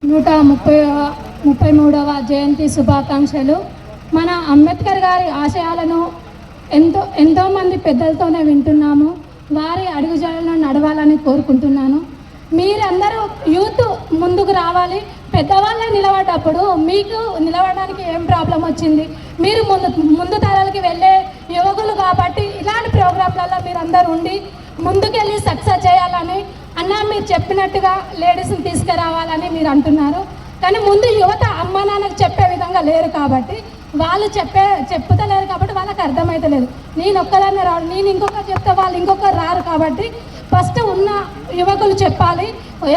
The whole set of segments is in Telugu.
133వ జయంతి శుభాకాంక్షలు. మన అంబేద్కర్ గారి ఆశయాలను ఎంతోమంది పెద్దలతోనే వింటున్నాము. వారి అడుగుజాడలను నడవాలని కోరుకుంటున్నాను. మీరందరూ యూత్ ముందుకు రావాలి. పెద్దవాళ్ళే నిలబడ్డప్పుడు మీకు నిలబడడానికి ఏం ప్రాబ్లం వచ్చింది? మీరు ముందు తరాలకి వెళ్ళే యువకులు కాబట్టి ఇలాంటి ప్రోగ్రాంలలో మీరందరూ ఉండి ముందుకెళ్ళి సక్సెస్ చేయాలని మీరు చెప్పినట్టుగా లేడీస్ని తీసుకురావాలని మీరు అంటున్నారు. కానీ ముందు యువత అమ్మ నాన్నకు చెప్పే విధంగా లేరు కాబట్టి వాళ్ళు చెప్పుతలేరు కాబట్టి వాళ్ళకి అర్థమవుతలేదు. నేను ఒక్కదాన్ని రాను, నేను ఇంకొకరు చెప్తే వాళ్ళు ఇంకొకరు రారు. కాబట్టి ఫస్ట్ ఉన్న యువకులు చెప్పాలి.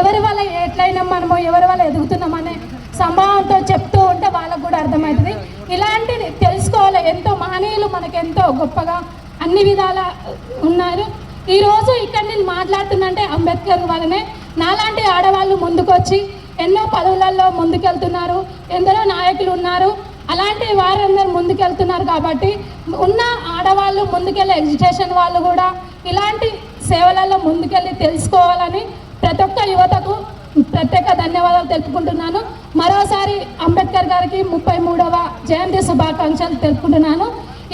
ఎవరి వల్ల ఎట్లయినా మనము ఎవరి వల్ల ఎదుగుతున్నామనే సంభావంతో చెప్తూ ఉంటే వాళ్ళకు కూడా అర్థమవుతుంది. ఇలాంటిది తెలుసుకోవాలి. ఎంతో మహనీయులు మనకెంతో గొప్పగా అన్ని విధాల ఉన్నారు. ఈరోజు ఇక్కడ నేను మాట్లాడుతున్నంటే అంబేద్కర్ వల్లనే. నాలాంటి ఆడవాళ్ళు ముందుకొచ్చి ఎన్నో పదవులలో ముందుకెళ్తున్నారు. ఎందరో నాయకులు ఉన్నారు. అలాంటి వారందరూ ముందుకెళ్తున్నారు కాబట్టి ఉన్న ఆడవాళ్ళు ముందుకెళ్ళే ఎడ్యుకేషన్ వాళ్ళు కూడా ఇలాంటి సేవలలో ముందుకెళ్ళి తెలుసుకోవాలని ప్రతి ఒక్క యువతకు ప్రత్యేక ధన్యవాదాలు తెలుపుకుంటున్నాను. మరోసారి అంబేద్కర్ గారికి 33వ జయంతి శుభాకాంక్షలు తెలుపుకుంటున్నాను.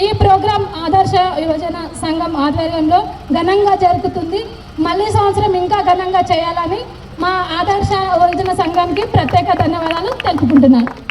ఈ ప్రోగ్రాం ఆదర్శ యువజన సంఘం ఆధ్వర్యంలో ఘనంగా జరుగుతుంది. మళ్ళీ సంవత్సరం ఇంకా ఘనంగా చేయాలని మా ఆదర్శ యువజన సంఘానికి ప్రత్యేక ధన్యవాదాలు తెలుపుకుంటున్నాను.